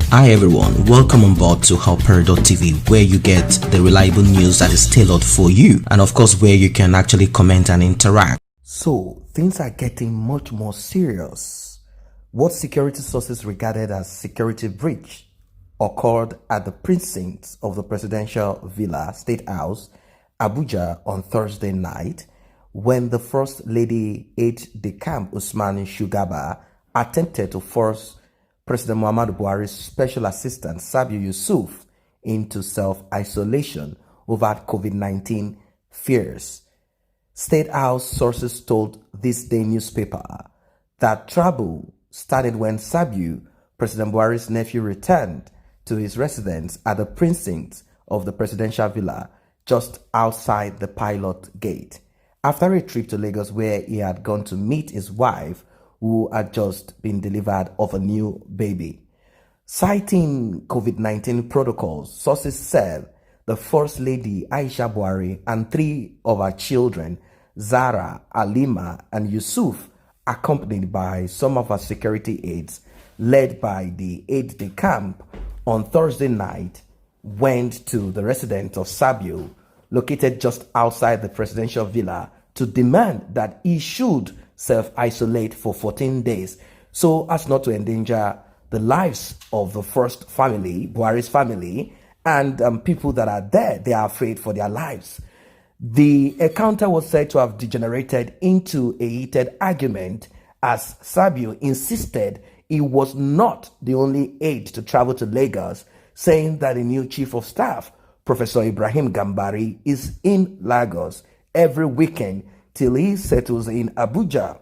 Hi everyone, welcome on board to helper.tv, where you get the reliable news that is tailored for you, and of course where you can actually comment and interact. So things are getting much more serious. What security sources regarded as security breach occurred at the precincts of the presidential villa, State House, Abuja on Thursday night, when the First Lady Aide-de-Camp Usman Shugaba attempted to force President Muhammadu Buhari's special assistant Sabiu Yusuf into self-isolation over COVID-19 fears. State House sources told This Day newspaper that trouble started when Sabiu, President Buhari's nephew, returned to his residence at the precinct of the presidential villa just outside the pilot gate, after a trip to Lagos where he had gone to meet his wife, who had just been delivered of a new baby. Citing COVID-19 protocols, sources said the First Lady Aisha Buhari and three of her children, Zara, Alima, and Yusuf, accompanied by some of her security aides, led by the aide-de-camp, on Thursday night, went to the residence of Sabiu, located just outside the presidential villa, to demand that he should self-isolate for 14 days so as not to endanger the lives of the first family, Buhari's family, and people that are there. They are afraid for their lives. The encounter was said to have degenerated into a heated argument as Sabiu insisted he was not the only aide to travel to Lagos, saying that the new chief of staff, Professor Ibrahim Gambari, is in Lagos every weekend till he settles in Abuja,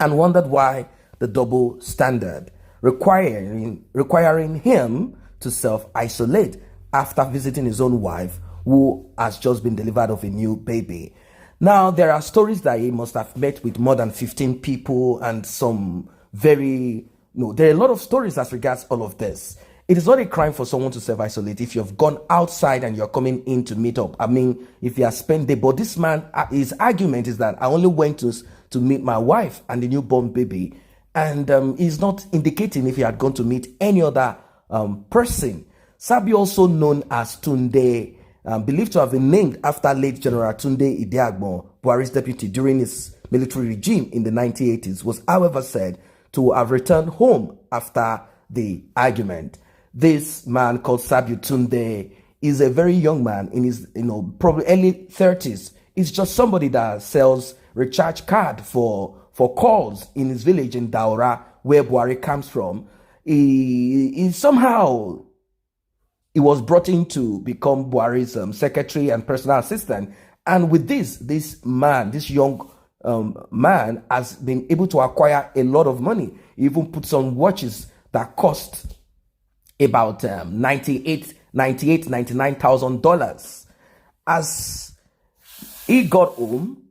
and wondered why the double standard, requiring him to self-isolate after visiting his own wife, who has just been delivered of a new baby. Now, there are stories that he must have met with more than 15 people and some there are a lot of stories as regards all of this. It is not a crime for someone to self-isolate if you've gone outside and you're coming in to meet up. I mean, if you have spent the day, but this man, his argument is that I only went to meet my wife and the newborn baby, and he's not indicating if he had gone to meet any other person. Sabi, also known as Tunde, believed to have been named after late General Tunde Idiagbon, Buhari's deputy during his military regime in the 1980s, was however said to have returned home after the argument. This man called Sabiu Tunde is a very young man in his, probably early 30s. He's just somebody that sells recharge card for calls in his village in Daura, where Buhari comes from. He was brought in to become Buhari's secretary and personal assistant. And with this young man has been able to acquire a lot of money. He even puts on watches that cost about $99,000. As he got home,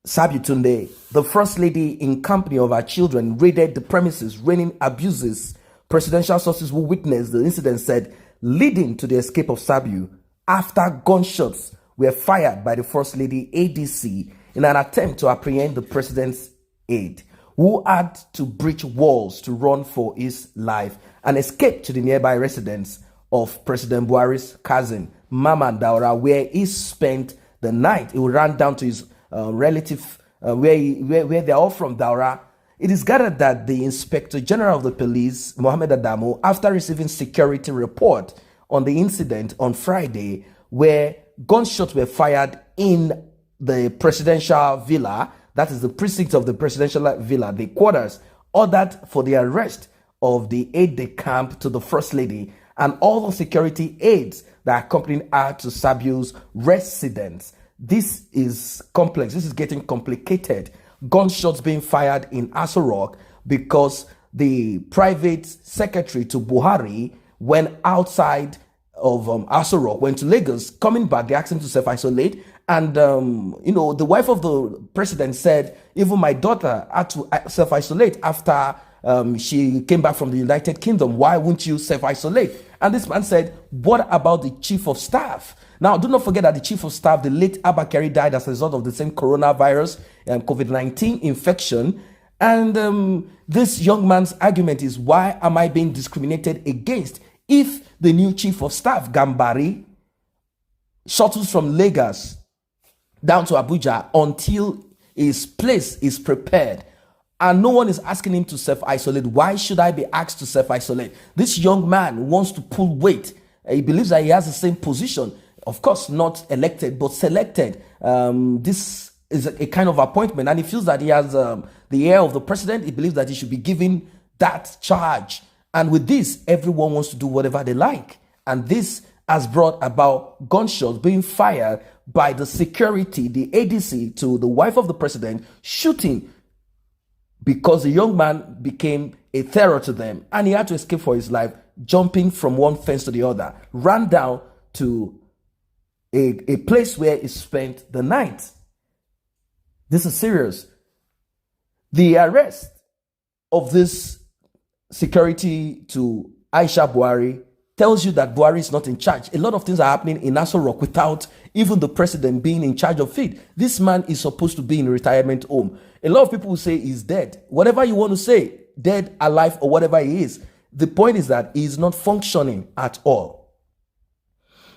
Sabiu Tunde, the First Lady, in company of her children, raided the premises, raining abuses. Presidential sources who witnessed the incident said, leading to the escape of Sabiu after gunshots were fired by the First Lady ADC in an attempt to apprehend the president's aide, who had to breach walls to run for his life and escape to the nearby residence of President Buhari's cousin, Mama Daura, where he spent the night. He ran down to his relative, where they're all from, Daura. It is gathered that the Inspector General of the Police, Mohammed Adamu, after receiving security report on the incident on Friday, where gunshots were fired in the presidential villa, that is the precinct of the presidential villa, the quarters, ordered for the arrest of the aide-de-camp to the First Lady and all the security aides that accompanied her to Sabiu's residence. This is complex. This is getting complicated. Gunshots being fired in Aso-Rock because the private secretary to Buhari went outside of Aso-Rock, went to Lagos. Coming back, they asked him to self-isolate. And, the wife of the president said, even my daughter had to self-isolate after she came back from the United Kingdom. Why won't you self-isolate? And this man said, what about the chief of staff? Now, do not forget that the chief of staff, the late Abakari, died as a result of the same coronavirus COVID-19 infection. And this young man's argument is, why am I being discriminated against if the new chief of staff, Gambari, shuttles from Lagos down to Abuja until his place is prepared, and no one is asking him to self-isolate? Why should I be asked to self-isolate? This young man wants to pull weight. He believes that he has the same position. Of course, not elected, but selected. This is a kind of appointment, and he feels that he has the ear of the president. He believes that he should be given that charge. And with this, everyone wants to do whatever they like. And this has brought about gunshots being fired by the security, the ADC, to the wife of the president, shooting because the young man became a terror to them, and he had to escape for his life, jumping from one fence to the other, ran down to a place where he spent the night. This is serious. The arrest of this security to Aisha Buhari tells you that Buhari is not in charge. A lot of things are happening in Aso-Rock without even the president being in charge of it. This man is supposed to be in a retirement home. A lot of people will say he's dead. Whatever you want to say, dead, alive, or whatever he is, the point is that he is not functioning at all.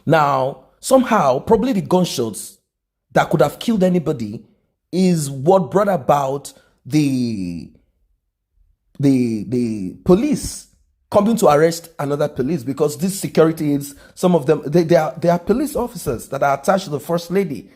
Now, somehow, probably the gunshots that could have killed anybody is what brought about the police coming to arrest another police, because these security aides, some of them, they are police officers that are attached to the first lady.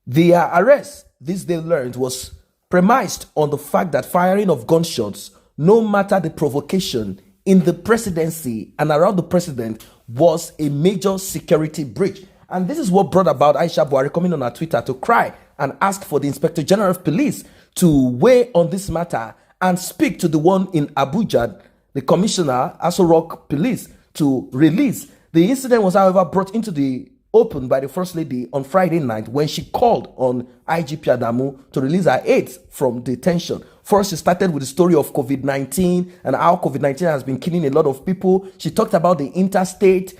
Their arrest, this they learned, was premised on the fact that firing of gunshots, no matter the provocation, in the presidency and around the president, was a major security breach. And this is what brought about Aisha Buhari coming on her Twitter to cry and ask for the Inspector General of Police to weigh on this matter and speak to the one in Abuja, the Commissioner, Aso-Rock Police, to release. The incident was, however, brought into the open by the First Lady on Friday night when she called on IGP Adamu to release her aides from detention. First, she started with the story of COVID-19 and how COVID-19 has been killing a lot of people. She talked about the interstate.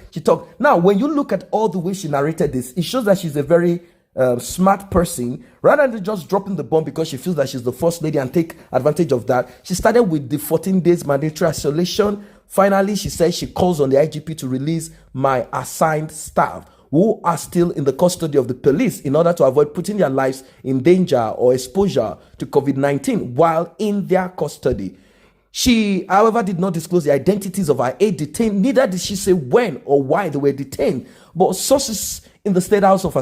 Now, when you look at all the way she narrated this, it shows that she's a very smart person. Rather than just dropping the bomb because she feels that she's the First Lady and take advantage of that, she started with the 14 days mandatory isolation. Finally, she said she calls on the IGP to release my assigned staff who are still in the custody of the police in order to avoid putting their lives in danger or exposure to COVID-19 while in their custody. She, however, did not disclose the identities of her aide detained, neither did she say when or why they were detained. But sources in the State House, in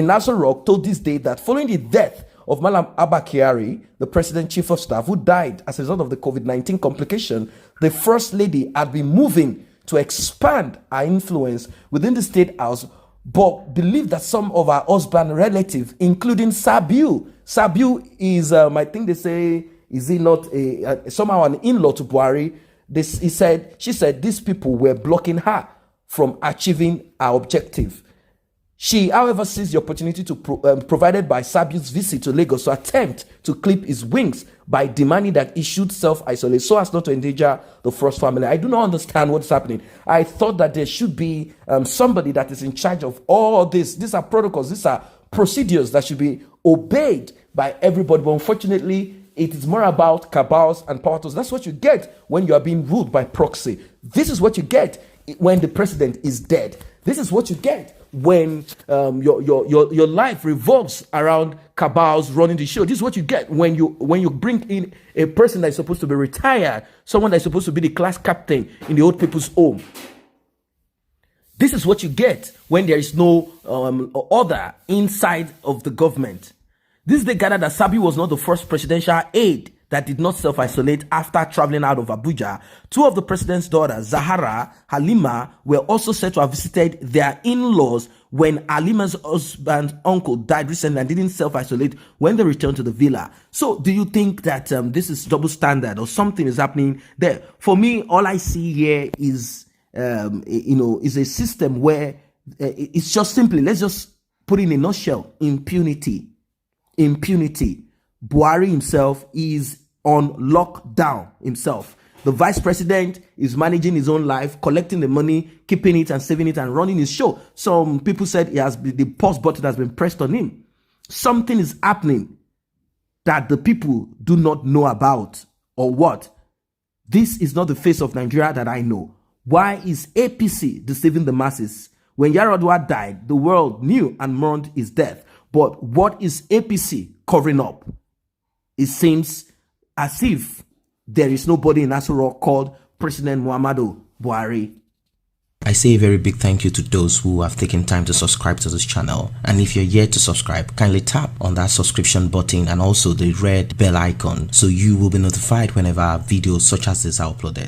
Aso-Rock told this day that following the death of Malam Abba Kyari, the President Chief of Staff, who died as a result of the COVID-19 complication, the First Lady had been moving to expand her influence within the State House, but believed that some of her husband relatives, including Sabiu is, I think they say, is he not somehow an in-law to Buhari? She said these people were blocking her from achieving her objective. She, however, seized the opportunity provided by Sabiu's visit to Lagos to attempt to clip his wings by demanding that he should self-isolate so as not to endanger the Frost family. I do not understand what's happening. I thought that there should be somebody that is in charge of all this. These are protocols. These are procedures that should be obeyed by everybody. But unfortunately, it is more about cabals and powers. That's what you get when you are being ruled by proxy. This is what you get when the president is dead. This is what you get when your life revolves around cabals running the show. This is what you get when you bring in a person that is supposed to be retired, someone that is supposed to be the class captain in the old people's home. This is what you get when there is no order inside of the government. This day gathered that Sabi was not the first presidential aide that did not self-isolate after traveling out of Abuja. Two of the president's daughters, Zahara, Halima, were also said to have visited their in-laws when Halima's husband's uncle died recently and didn't self-isolate when they returned to the villa. So do you think that this is double standard or something is happening there? For me, all I see here is, is a system where it's just simply, let's just put it in a nutshell, impunity. Buhari himself is on lockdown himself. The vice president is managing his own life, collecting the money, keeping it and saving it and running his show. Some people said the pause button has been pressed on him. Something is happening that the people do not know about, or what? This is not the face of Nigeria that I know. Why is APC deceiving the masses? When Yaradua died, the world knew and mourned his death. But what is APC covering up? It seems as if there is nobody in Aso-Rock called President Muhammadu Buhari. I say a very big thank you to those who have taken time to subscribe to this channel. And if you're yet to subscribe, kindly tap on that subscription button and also the red bell icon so you will be notified whenever videos such as this are uploaded.